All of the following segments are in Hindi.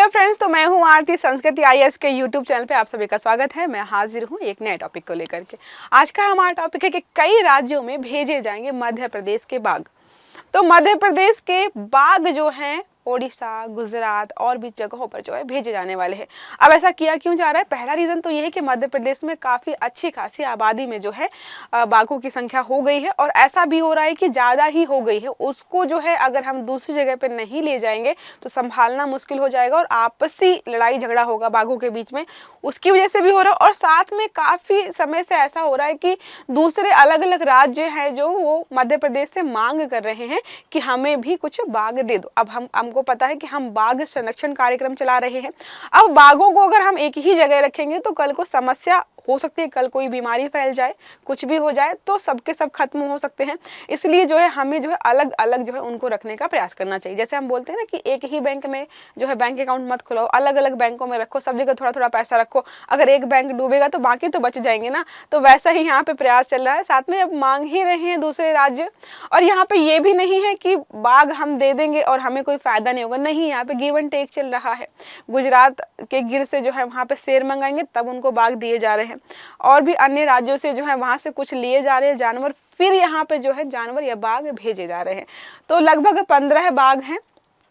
हेलो फ्रेंड्स, तो मैं हूं आरती। संस्कृति आईएएस के यूट्यूब चैनल पे आप सभी का स्वागत है। मैं हाजिर हूं एक नए टॉपिक को लेकर के। आज का हमारा टॉपिक है कि कई राज्यों में भेजे जाएंगे मध्य प्रदेश के बाघ। तो मध्य प्रदेश के बाघ जो हैं ओडिशा, गुजरात और भी जगहों पर जो है भेजे जाने वाले हैं। अब ऐसा किया क्यों जा रहा है? पहला रीज़न तो ये है कि मध्य प्रदेश में काफ़ी अच्छी खासी आबादी में जो है बाघों की संख्या हो गई है, और ऐसा भी हो रहा है कि ज़्यादा ही हो गई है। उसको जो है अगर हम दूसरी जगह पर नहीं ले जाएंगे तो संभालना मुश्किल हो जाएगा और आपसी लड़ाई झगड़ा होगा बाघों के बीच में, उसकी वजह से भी हो रहा है। और साथ में काफ़ी समय से ऐसा हो रहा है कि दूसरे अलग अलग राज्य हैं जो वो मध्य प्रदेश से मांग कर रहे हैं कि हमें भी कुछ बाघ दे दो। अब हमको पता है कि हम बाघ संरक्षण कार्यक्रम चला रहे हैं। अब बाघों को अगर हम एक ही जगह रखेंगे तो कल को समस्या हो सकती है, कल कोई बीमारी फैल जाए, कुछ भी हो जाए तो सबके सब खत्म हो सकते हैं। इसलिए जो है हमें जो है अलग अलग जो है उनको रखने का प्रयास करना चाहिए। जैसे हम बोलते हैं ना कि एक ही बैंक में जो है बैंक अकाउंट मत खुलाओ, अलग अलग बैंकों में रखो, सब जगह थोड़ा थोड़ा पैसा रखो। अगर एक बैंक डूबेगा तो बाकी तो बच जाएंगे ना। तो वैसा ही यहाँ पे प्रयास चल रहा है। साथ में अब मांग ही रहे हैं दूसरे राज्य, और यहाँ पे ये भी नहीं है कि बाघ हम दे देंगे और हमें कोई फायदा नहीं होगा। नहीं, यहाँ पे गिव एंड टेक चल रहा है। गुजरात के गिर से जो है वहाँ पे शेर मंगाएंगे तब उनको बाघ दिए जा रहे हैं, और भी अन्य राज्यों से जो है वहाँ से कुछ लिए जा रहे हैं जानवर, फिर यहाँ पे जो है जानवर या बाघ भेजे जा रहे हैं। तो लगभग 15 बाघ हैं,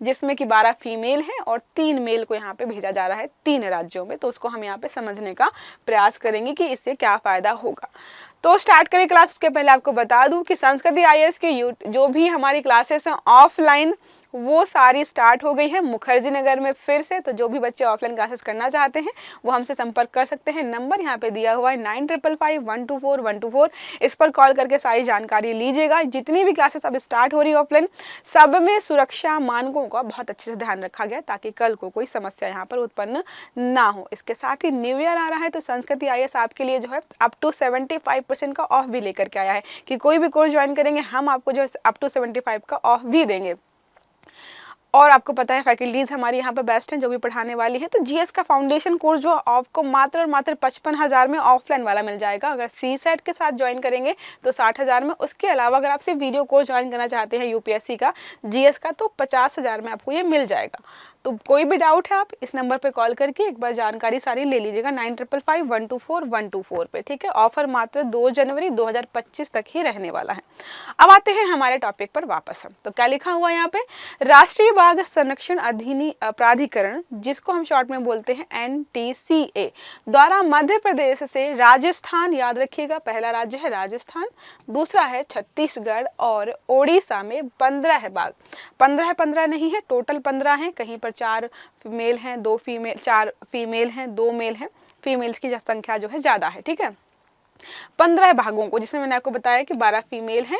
जिसमें कि 12 फीमेल हैं और 3 मेल को यहाँ पे भेजा जा रहा है 3 राज्यों में। तो उसको हम यहाँ पे समझने का प्रयास करेंगे कि इससे क्या फ़ायदा होगा। तो स्टार्ट करें क्लास। उसके पहले आपको बता दूं कि संस्कृति आईएएस की जो भी हमारी क्लासेस हैं ऑफलाइन वो सारी स्टार्ट हो गई है मुखर्जी नगर में फिर से। तो जो भी बच्चे ऑफलाइन क्लासेस करना चाहते हैं वो हमसे संपर्क कर सकते हैं। नंबर यहाँ पे दिया हुआ है 9555124124। इस पर कॉल करके सारी जानकारी लीजिएगा। जितनी भी क्लासेस अब स्टार्ट हो रही है ऑफलाइन, सब में सुरक्षा मानकों का बहुत अच्छे से ध्यान रखा गया ताकि कल को कोई समस्या यहाँ पर उत्पन्न ना हो। इसके साथ ही न्यू ईयर आ रहा है तो संस्कृति आईएएस आपके लिए जो है अप टू 75% का ऑफ भी लेकर के आया है कि कोई भी कोर्स ज्वाइन करेंगे हम आपको जो है अप टू 75 का ऑफ भी देंगे। और आपको पता है फैकल्टीज़ हमारी यहाँ पर बेस्ट हैं जो भी पढ़ाने वाली है। तो जीएस का फाउंडेशन कोर्स जो आपको मात्र और मात्र 55,000 में ऑफलाइन वाला मिल जाएगा। अगर सीसेट के साथ ज्वाइन करेंगे तो 60,000 में। उसके अलावा अगर आप सिर्फ वीडियो कोर्स ज्वाइन करना चाहते हैं यूपीएससी का जीएस का तो 50,000 में आपको ये मिल जाएगा। तो कोई भी डाउट है आप इस नंबर पे कॉल करके एक बार जानकारी सारी ले लीजिएगा 9555124124 पे, ठीक है। ऑफर मात्र 2 जनवरी 2025 तक ही रहने वाला है। अब आते हैं हमारे टॉपिक पर वापस हम। तो क्या लिखा हुआ है यहाँ पे? राष्ट्रीय बाघ संरक्षण प्राधिकरण, जिसको हम शॉर्ट में बोलते हैं एनटीसीए, द्वारा मध्य प्रदेश से राजस्थान, याद रखिएगा पहला राज्य है राजस्थान, दूसरा है छत्तीसगढ़ और ओडिशा में 15 है बाघ। 15 नहीं है, टोटल 15 हैं। कहीं पर 4 मेल हैं, 2 फीमेल, 4 फीमेल हैं, 2 मेल हैं। फीमेल्स की संख्या जो है ज़्यादा है, ठीक है। 15 भागों को, जिसमें मैंने आपको बताया कि 12 फीमेल हैं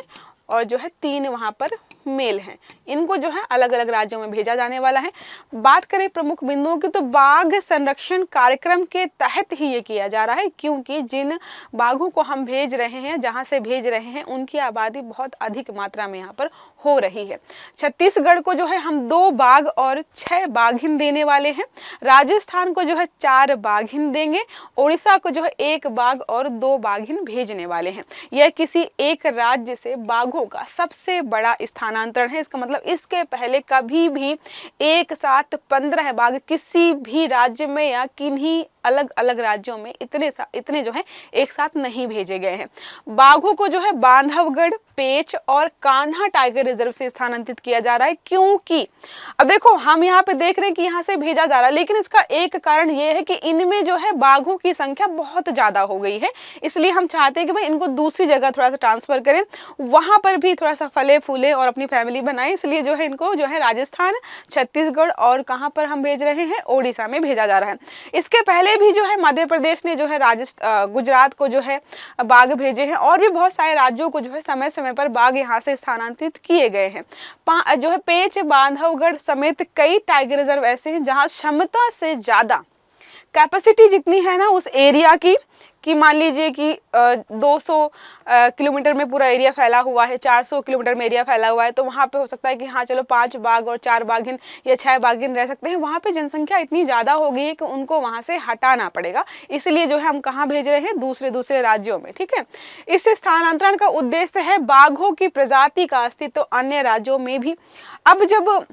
और जो है 3 वहाँ पर मेल हैं, इनको जो है अलग अलग राज्यों में भेजा जाने वाला है। बात करें प्रमुख बिंदुओं की तो बाघ संरक्षण कार्यक्रम के तहत ही ये किया जा रहा है, क्योंकि जिन बाघों को हम भेज रहे हैं, जहाँ से भेज रहे हैं, उनकी आबादी बहुत अधिक मात्रा में यहाँ पर हो रही है। छत्तीसगढ़ को जो है हम 2 बाघ और 6 बाघिन देने वाले हैं। राजस्थान को जो है 4 बाघिन देंगे। उड़ीसा को जो है 1 बाघ और 2 बाघिन भेजने वाले हैं। यह किसी एक राज्य से बाघों का सबसे बड़ा स्थानांतरण है। इसका मतलब इसके पहले कभी भी एक साथ 15 बाघ किसी भी राज्य में या किन्हीं अलग अलग राज्यों में इतने जो है एक साथ नहीं भेजे गए हैं। बाघों को जो है बांधवगढ़, पेंच और कान्हा टाइगर रिजर्व से स्थानांतरित किया जा रहा है, क्योंकि अब देखो हम यहाँ पे देख रहे हैं कि यहाँ से भेजा जा रहा है, लेकिन इसका एक कारण ये है कि इनमें जो है बाघों की संख्या बहुत ज्यादा हो गई है। इसलिए हम चाहते हैं कि भाई इनको दूसरी जगह थोड़ा सा ट्रांसफर करें, वहां पर भी थोड़ा सा फले फूले और अपनी फैमिली बनाए। इसलिए जो है इनको जो है राजस्थान, छत्तीसगढ़ और कहाँ पर हम भेज रहे हैं, ओडिशा में भेजा जा रहा है। इसके पहले भी जो है मध्य प्रदेश ने जो है गुजरात को जो है बाघ भेजे हैं, और भी बहुत सारे राज्यों को जो है समय समय पर बाघ यहाँ से स्थानांतरित किए गए हैं। जो है पेंच, बांधवगढ़ समेत कई टाइगर रिजर्व ऐसे हैं जहाँ क्षमता से ज्यादा कैपेसिटी जितनी है ना उस एरिया की, कि मान लीजिए कि 200 किलोमीटर में पूरा एरिया फैला हुआ है, 400 किलोमीटर में एरिया फैला हुआ है, तो वहाँ पे हो सकता है कि हाँ चलो 5 बाघ और 4 बाघिन या 6 बाघिन रह सकते हैं। वहाँ पे जनसंख्या इतनी ज़्यादा हो गई है कि उनको वहाँ से हटाना पड़ेगा। इसलिए जो है हम कहाँ भेज रहे हैं, दूसरे राज्यों में, ठीक है। इस स्थानांतरण का उद्देश्य है बाघों की प्रजाति का अस्तित्व अन्य राज्यों में भी। अब जब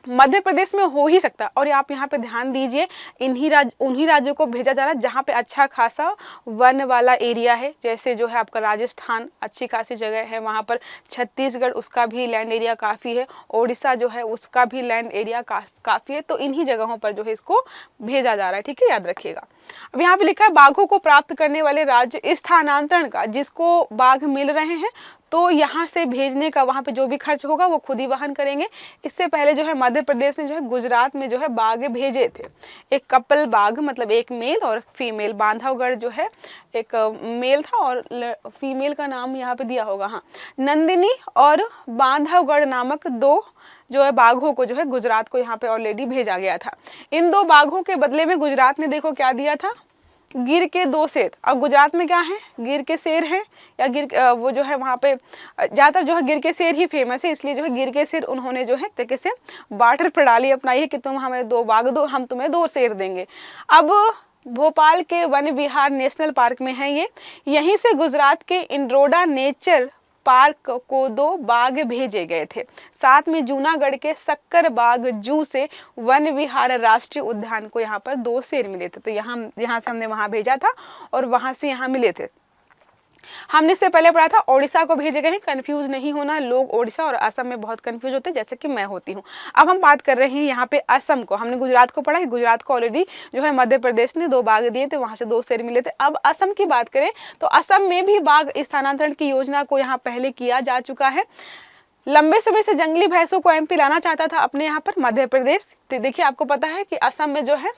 मध्य प्रदेश में हो ही सकता है। और आप यहाँ पे ध्यान दीजिए, उन्हीं राज्यों को भेजा जा रहा है जहाँ पे अच्छा खासा वन वाला एरिया है। जैसे जो है आपका राजस्थान अच्छी खासी जगह है वहाँ पर, छत्तीसगढ़ उसका भी लैंड एरिया काफ़ी है, उड़ीसा जो है उसका भी लैंड एरिया काफ़ी है। तो इन्हीं जगहों पर जो है इसको भेजा जा रहा है, ठीक है, याद रखिएगा। अब यहाँ पे लिखा है बाघों को प्राप्त करने वाले राज्य स्थानांतरण का, जिसको बाघ मिल रहे हैं तो यहाँ से भेजने का वहाँ पे जो भी खर्च होगा वो खुद ही वहन करेंगे। इससे पहले जो है मध्य प्रदेश ने जो है गुजरात में जो है बाघ भेजे थे, एक कपल बाघ, मतलब एक मेल और फीमेल। बांधवगढ़ जो है एक मेल था और फीमेल का नाम यहाँ पे दिया होगा, हाँ, नंदिनी और बांधवगढ़ नामक 2 जो है बाघों को जो है गुजरात को यहाँ पे ऑलरेडी भेजा गया था। इन 2 बाघों के बदले में गुजरात ने देखो क्या दिया था, गिर के 2 शेर। अब गुजरात में क्या है, गिर के शेर हैं, या वो जो है वहाँ पे ज़्यादातर जो है गिर के शेर ही फेमस है, इसलिए जो है गिर के शेर उन्होंने जो है तरीके से बार्टर प्रणाली अपनाई है कि तुम हमें 2 बाघ दो, हम तुम्हें 2 शेर देंगे। अब भोपाल के वन विहार नेशनल पार्क में है ये, यहीं से गुजरात के इंड्रोडा नेचर पार्क को 2 बाघ भेजे गए थे। साथ में जूनागढ़ के सक्कर बाग जू से वन विहार राष्ट्रीय उद्यान को यहाँ पर 2 शेर मिले थे। तो यहाँ से हमने वहाँ भेजा था और वहाँ से यहाँ मिले थे। हमने इससे पहले पढ़ा था ओडिशा को भेजे गए हैं, कंफ्यूज नहीं होना, लोग ओडिशा और असम में बहुत कंफ्यूज होते हैं जैसे कि मैं होती हूँ। अब हम बात कर रहे हैं यहाँ पे असम को, हमने गुजरात को पढ़ा है, गुजरात को ऑलरेडी जो है मध्य प्रदेश ने 2 बाघ दिए थे, वहाँ से 2 शेर मिले थे। अब असम की बात करें तो असम में भी बाघ स्थानांतरण की योजना को यहाँ पहले किया जा चुका है। लंबे समय से जंगली भैंसों को एमपी लाना चाहता था अपने यहाँ पर मध्य प्रदेश। तो देखिए आपको पता है कि असम में जो है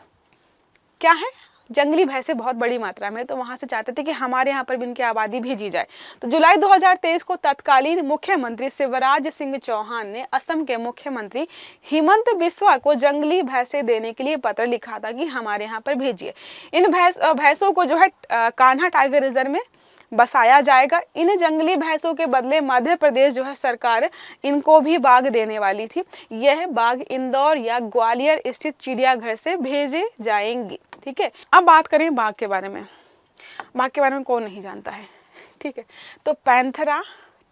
क्या है, जंगली भैंसें बहुत बड़ी मात्रा में, तो वहां से चाहते थे कि हमारे यहाँ पर भी इनकी आबादी भेजी जाए। तो जुलाई 2023 को तत्कालीन मुख्यमंत्री शिवराज सिंह चौहान ने असम के मुख्यमंत्री हिमंत बिस्वा को जंगली भैंसें देने के लिए पत्र लिखा था कि हमारे यहाँ पर भेजिए। इन भैंसों को जो है कान्हा टाइगर रिजर्व में बसाया जाएगा। इन जंगली भैंसों के बदले मध्य प्रदेश जो है सरकार इनको भी बाघ देने वाली थी। यह बाघ इंदौर या ग्वालियर स्थित चिड़ियाघर से भेजे जाएंगे, ठीक है। अब बात करें बाघ के बारे में। बाघ के बारे में कौन नहीं जानता है, ठीक है। तो पैंथेरा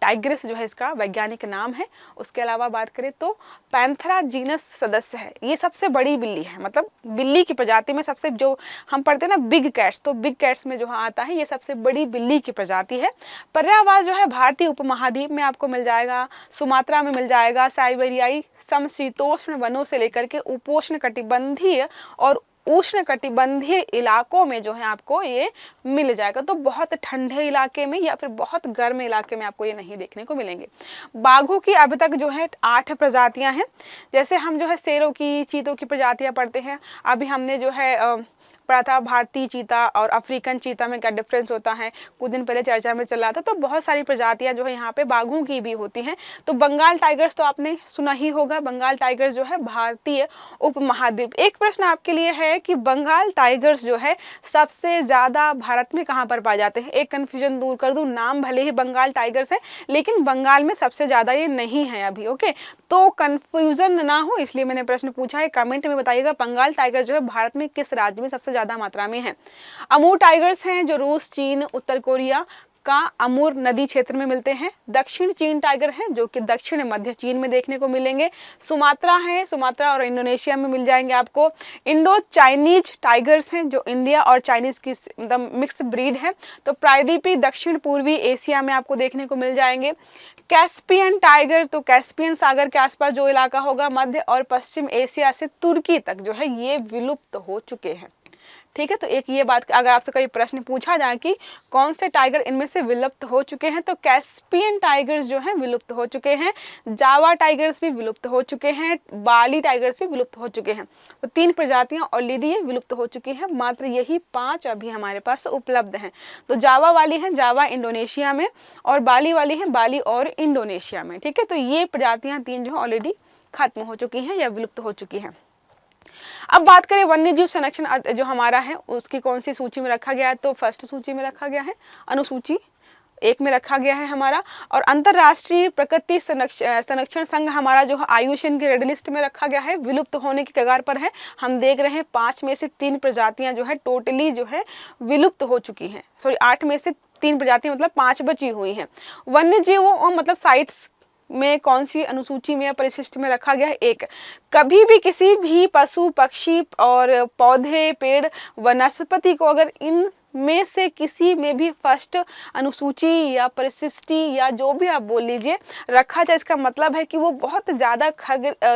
टाइग्रिस जो है इसका वैज्ञानिक नाम है। उसके अलावा बात करें तो पैंथेरा जीनस सदस्य है, ये सबसे बड़ी बिल्ली है, मतलब बिल्ली की प्रजाति में सबसे, जो हम पढ़ते हैं ना बिग कैट्स, तो बिग कैट्स में जो आता है ये सबसे बड़ी बिल्ली की प्रजाति है। पर्यायवास जो है भारतीय उपमहाद्वीप में आपको मिल जाएगा, सुमात्रा में मिल जाएगा, साइबेरियाई समशीतोष्ण वनों से लेकर के उपोष्ण कटिबंधीय और उष्ण कटिबंधीय इलाकों में जो है आपको ये मिल जाएगा। तो बहुत ठंडे इलाके में या फिर बहुत गर्म इलाके में आपको ये नहीं देखने को मिलेंगे। बाघों की अभी तक जो है 8 प्रजातियां हैं। जैसे हम जो है शेरों की, चीतों की प्रजातियां पढ़ते हैं, अभी हमने जो है पढ़ा था भारतीय चीता और अफ्रीकन चीता में क्या डिफरेंस होता है, कुछ दिन पहले चर्चा में चल रहा था। तो बहुत सारी प्रजातियां जो है यहाँ पे बाघों की भी होती हैं। तो बंगाल टाइगर्स तो आपने सुना ही होगा, बंगाल टाइगर्स जो है भारतीय उपमहाद्वीप। एक प्रश्न आपके लिए है कि बंगाल टाइगर्स जो है सबसे ज्यादा भारत में कहाँ पर पाए जाते हैं। एक कन्फ्यूजन दूर कर दूं, नाम भले ही बंगाल टाइगर्स है लेकिन बंगाल में सबसे ज्यादा ये नहीं है अभी, ओके। तो कन्फ्यूजन ना हो इसलिए मैंने प्रश्न पूछा है, कमेंट में बताइएगा बंगाल टाइगर जो है भारत में किस राज्य में सबसे ज्यादा मात्रा में है। अमूर टाइगर्स हैं जो रूस, चीन, उत्तर कोरिया का अमूर नदी क्षेत्र में मिलते हैं। दक्षिण चीन टाइगर हैं जो कि दक्षिण मध्य चीन में देखने को मिलेंगे। सुमात्रा है, सुमात्रा और इंडोनेशिया में मिल जाएंगे आपको। इंडो चाइनीज टाइगर्स हैं जो इंडिया और चाइनीज की मिक्स ब्रीड है। तो प्रायद्वीपीय दक्षिण पूर्वी एशिया में आपको देखने को मिल जाएंगे। कैस्पियन टाइगर, तो कैस्पियन सागर के आसपास जो इलाका होगा मध्य और पश्चिम एशिया से तुर्की तक जो है ये विलुप्त हो चुके हैं, ठीक है। तो एक ये बात, अगर आपसे कोई प्रश्न पूछा जाए कि कौन से टाइगर इनमें से विलुप्त हो चुके हैं, तो कैस्पियन टाइगर्स जो हैं विलुप्त हो चुके हैं, जावा टाइगर्स भी विलुप्त हो चुके हैं, बाली टाइगर्स भी विलुप्त हो चुके हैं। तो 3 प्रजातियां ऑलरेडी ये विलुप्त हो चुकी हैं, मात्र यही 5 अभी हमारे पास उपलब्ध हैं। तो जावा वाली है जावा इंडोनेशिया में, और बाली वाली है बाली और इंडोनेशिया में, ठीक है। तो ये प्रजातियां 3 जो ऑलरेडी खत्म हो चुकी हैं या विलुप्त हो चुकी हैं। अब बात करें वन्य जीव संरक्षण जो हमारा है उसकी कौन सी सूची में रखा गया है, तो फर्स्ट सूची में रखा गया है, अनुसूची 1 में रखा गया है हमारा। और अंतरराष्ट्रीय प्रकृति संरक्षण संघ हमारा जो है IUCN की रेड लिस्ट में रखा गया है, विलुप्त होने की कगार पर है। हम देख रहे हैं 5 में से 3 प्रजातियां जो है टोटली जो है विलुप्त हो चुकी हैं, सॉरी 8 में से 3 प्रजातियां मतलब 5 बची हुई हैं। वन्य जीवों मतलब साइट्स में कौन सी अनुसूची में या परिशिष्ट में रखा गया है? एक, कभी भी किसी भी पशु पक्षी और पौधे पेड़ वनस्पति को अगर इन में से किसी में भी फर्स्ट अनुसूची या परिशिष्टि या जो भी आप बोल लीजिए रखा जाए, इसका मतलब है कि वो बहुत ज़्यादा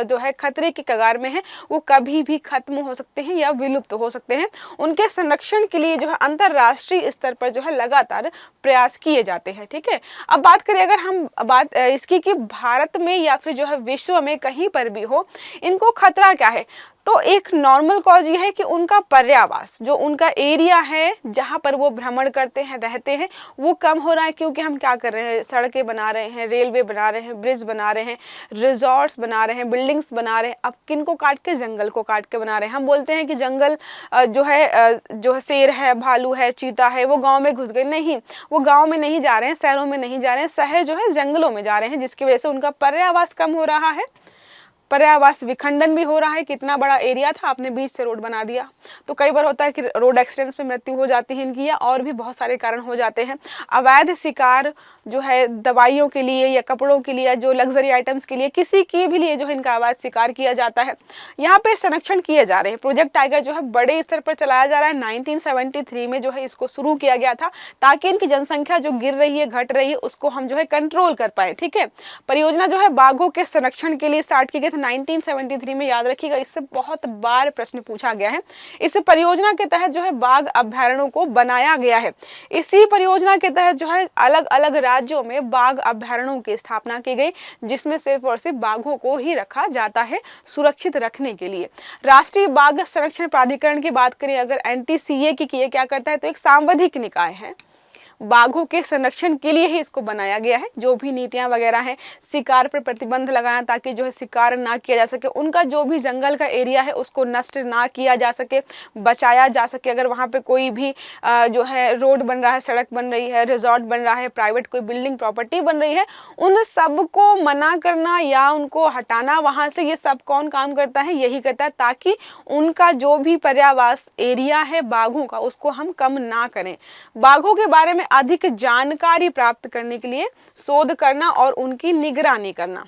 जो है खतरे की कगार में है, वो कभी भी खत्म हो सकते हैं या विलुप्त हो सकते हैं। उनके संरक्षण के लिए जो है अंतर्राष्ट्रीय स्तर पर जो है लगातार प्रयास किए जाते हैं। ठीक है, अब बात करें अगर हम बात इसकी कि भारत में या फिर जो है विश्व में कहीं पर भी हो, इनको खतरा क्या है? तो एक नॉर्मल कॉज ये है कि उनका पर्यावास, जो उनका एरिया है जहाँ पर वो भ्रमण करते हैं रहते हैं, वो कम हो रहा है। क्योंकि हम क्या कर रहे हैं, सड़कें बना रहे हैं, रेलवे बना रहे हैं, ब्रिज बना रहे हैं, रिजॉर्ट्स बना रहे हैं, बिल्डिंग्स बना रहे हैं। अब किन को काट के? जंगल को काट के बना रहे हैं। हम बोलते हैं कि जंगल जो है शेर है, भालू है, चीता है, वो गाँव में घुस गए। नहीं, वो गाँव में नहीं जा रहे हैं, शहरों में नहीं जा रहे हैं, शहर जो है जंगलों में जा रहे हैं, जिसकी वजह से उनका पर्यावास कम हो रहा है, पर्यावास विखंडन भी हो रहा है। कितना बड़ा एरिया था, आपने बीच से रोड बना दिया। तो कई बार होता है कि रोड एक्सीडेंट्स में मृत्यु हो जाती है इनकी, या और भी बहुत सारे कारण हो जाते हैं। अवैध शिकार जो है दवाइयों के लिए या कपड़ों के लिए, जो लग्जरी आइटम्स के लिए, किसी के भी लिए जो है इनका अवैध शिकार किया जाता है। यहाँ पे संरक्षण किए जा रहे हैं। प्रोजेक्ट टाइगर जो है बड़े स्तर पर चलाया जा रहा है। 1973 में जो है इसको शुरू किया गया था, ताकि इनकी जनसंख्या जो गिर रही है, घट रही है, उसको हम जो है कंट्रोल कर पाए। ठीक है, परियोजना जो है बाघों के संरक्षण के लिए स्टार्ट की गई थी 1973 में। याद रखिएगा, इससे बहुत बार प्रश्न पूछा गया है। इस परियोजना के तहत जो है बाघ अभयारण्यों को बनाया गया है। इसी परियोजना के तहत जो है अलग अलग राज्यों में बाघ अभयारण्यों की स्थापना की गई, जिसमें सिर्फ और सिर्फ बाघों को ही रखा जाता है सुरक्षित रखने के लिए। राष्ट्रीय बाघ संरक्षण प्राधिकरण की बात करें अगर, NTCA की ये क्या करता है, तो एक सांविधिक निकाय है। बाघों के संरक्षण के लिए ही इसको बनाया गया है। जो भी नीतियां वगैरह हैं, शिकार पर प्रतिबंध लगाना ताकि जो है शिकार ना किया जा सके, उनका जो भी जंगल का एरिया है उसको नष्ट ना किया जा सके, बचाया जा सके। अगर वहाँ पे कोई भी जो है रोड बन रहा है, सड़क बन रही है, रिजॉर्ट बन रहा है, प्राइवेट कोई बिल्डिंग प्रॉपर्टी बन रही है, उन सब को मना करना या उनको हटाना वहाँ से, ये सब कौन काम करता है? यही करता है, ताकि उनका जो भी पर्यावास एरिया है बाघों का, उसको हम कम ना करें। बाघों के बारे में अधिक जानकारी प्राप्त करने के लिए शोध करना और उनकी निगरानी करना।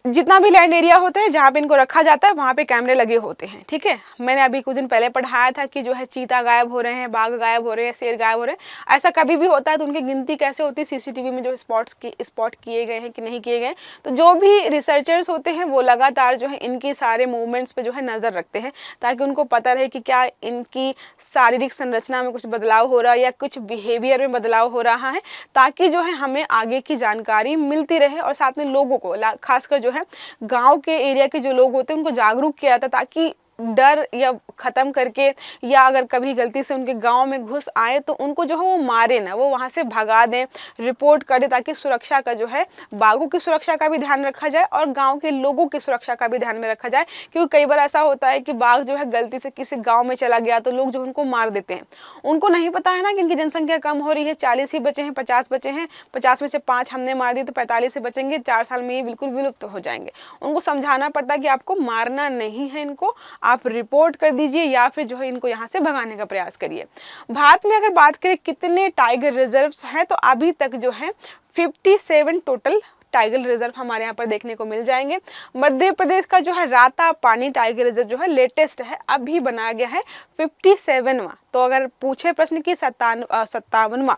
जितना भी लैंड एरिया होता है जहाँ पे इनको रखा जाता है, वहाँ पे कैमरे लगे होते हैं। ठीक है, मैंने अभी कुछ दिन पहले पढ़ाया था कि जो है चीता गायब हो रहे हैं, बाघ गायब हो रहे हैं, शेर गायब हो रहे हैं। ऐसा कभी भी होता है तो उनकी गिनती कैसे होती है? CCTV में जो स्पॉट किए गए हैं कि नहीं किए गए। तो जो भी रिसर्चर्स होते हैं वो लगातार जो है इनकी सारे मूवमेंट्स पे जो है नज़र रखते हैं, ताकि उनको पता रहे कि क्या इनकी शारीरिक संरचना में कुछ बदलाव हो रहा है या कुछ बिहेवियर में बदलाव हो रहा है, ताकि जो है हमें आगे की जानकारी मिलती रहे। और साथ में लोगों को, खासकर जो है गांव के एरिया के जो लोग होते हैं, उनको जागरूक किया जाता, ताकि डर या खत्म करके, या अगर कभी गलती से उनके गांव में घुस आए तो उनको जो है वो मारे ना, वो वहां से भगा दें, रिपोर्ट कर दें, ताकि सुरक्षा का जो है, बाघों की सुरक्षा का भी ध्यान रखा जाए और गांव के लोगों की सुरक्षा का भी ध्यान में रखा जाए। क्योंकि कई बार ऐसा होता है कि बाघ जो है गलती से किसी गाँव में चला गया तो लोग जो उनको मार देते हैं। उनको नहीं पता है ना कि इनकी जनसंख्या कम हो रही है, 40 ही बचे हैं, 50 बचे हैं, 50 में से 5 हमने मार दी तो 45 से बचेंगे, 4 साल में ये बिल्कुल विलुप्त हो जाएंगे। उनको समझाना पड़ता है कि आपको मारना नहीं है, इनको आप रिपोर्ट कर दीजिए या फिर जो है इनको यहाँ से भगाने का प्रयास करिए। भारत में अगर बात करें कितने टाइगर रिजर्व्स हैं, तो अभी तक जो है 57 टोटल टाइगर रिजर्व हमारे यहाँ पर देखने को मिल जाएंगे। मध्य प्रदेश का जो है राता पानी टाइगर रिजर्व जो है लेटेस्ट है, अभी बनाया गया है 57वां। तो अगर पूछे प्रश्न की 57वां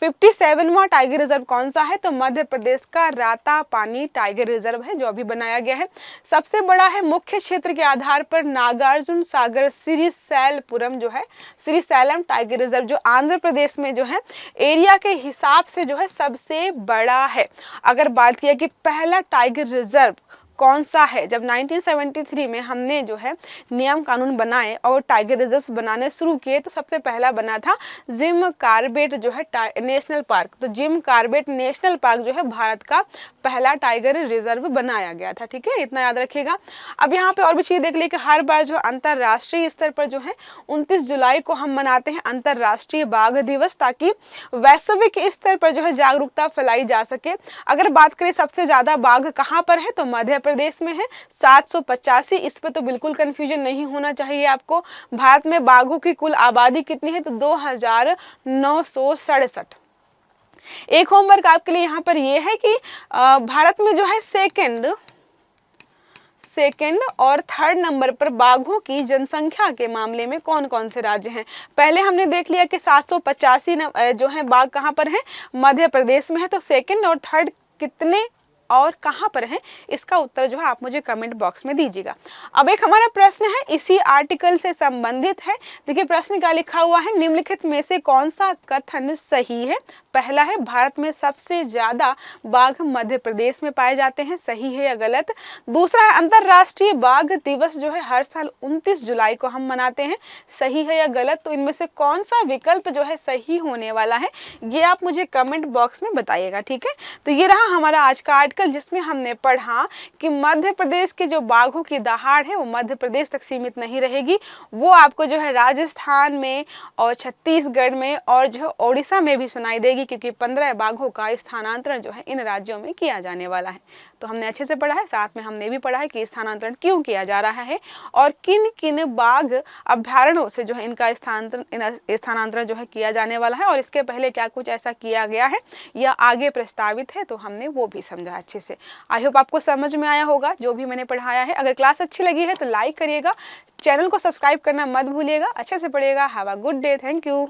57वां टाइगर रिजर्व कौन सा है, तो मध्य प्रदेश का राता पानी टाइगर रिजर्व है, जो अभी बनाया गया है। सबसे बड़ा है मुख्य क्षेत्र के आधार पर नागार्जुन सागर श्रीशैलपुरम जो है, श्रीशैलम टाइगर रिजर्व जो आंध्र प्रदेश में जो है एरिया के हिसाब से जो है सबसे बड़ा है। अगर बात किया कि पहला टाइगर रिजर्व कौन सा है, जब 1973 में हमने जो है नियम कानून बनाए और टाइगर रिजर्व बनाने शुरू किए, तो सबसे पहला बना था जिम कॉर्बेट जो है नेशनल पार्क। तो जिम कॉर्बेट नेशनल पार्क जो है भारत का पहला टाइगर रिजर्व बनाया गया था। ठीक है, इतना याद रखिएगा। अब यहाँ पे और भी चीज़ देख लीजिए कि हर बार जो अंतर्राष्ट्रीय स्तर पर जो है 29 जुलाई को हम मनाते हैं अंतर्राष्ट्रीय बाघ दिवस, ताकि वैश्विक स्तर पर जो है जागरूकता फैलाई जा सके। अगर बात करें सबसे ज़्यादा बाघ कहाँ पर है, तो मध्य प्रदेश में है 785। इस पे तो बिल्कुल कंफ्यूजन नहीं होना चाहिए आपको। भारत में बाघों की कुल आबादी कितनी है, तो 2967। एक होमवर्क आपके लिए यहाँ पर ये है कि भारत में जो है सेकंड और थर्ड नंबर पर बाघों की जनसंख्या के मामले में कौन कौन से राज्य हैं। पहले हमने देख लिया कि 785 जो है बाघ कहाँ पर हैं, मध्य प्रदेश में है। तो सेकंड और थर्ड कितने और कहाँ पर है, इसका उत्तर जो है आप मुझे कमेंट बॉक्स में दीजिएगा। अब एक हमारा प्रश्न है इसी आर्टिकल से संबंधित है। देखिए प्रश्न क्या लिखा हुआ है, निम्नलिखित में से कौन सा कथन सही है। पहला है भारत में सबसे ज्यादा बाघ मध्य प्रदेश में पाए जाते हैं, सही है या गलत। दूसरा है अंतरराष्ट्रीय बाघ दिवस जो है हर साल 29 जुलाई को हम मनाते हैं, सही है या गलत। तो इनमें से कौन सा विकल्प जो है सही होने वाला है, ये आप मुझे कमेंट बॉक्स में बताइएगा, ठीक है। तो ये रहा हमारा आज का आर्टिकल जिसमें हमने पढ़ा कि मध्य प्रदेश के जो बाघों की दहाड़ है वो मध्य प्रदेश तक सीमित नहीं रहेगी, वो आपको जो है राजस्थान में और छत्तीसगढ़ में और जो है ओडिशा में भी सुनाई देगी, क्योंकि 15 बाघों का स्थानांतरण जो है इन राज्यों में किया जाने वाला है। तो हमने अच्छे से पढ़ा है, साथ में हमने भी पढ़ा है कि स्थानांतरण क्यों किया जा रहा है और किन किन बाघ अभ्यारण्यों से जो है इनका स्थानांतरण जो है किया जाने वाला है और इसके पहले क्या कुछ ऐसा किया गया है या आगे प्रस्तावित है, तो हमने वो भी समझा अच्छे से। आई होप आपको समझ में आया होगा जो भी मैंने पढ़ाया है। अगर क्लास अच्छी लगी है तो लाइक करिएगा, चैनल को सब्सक्राइब करना मत भूलिएगा। अच्छे से पढ़िएगा। Have a good day. Thank you.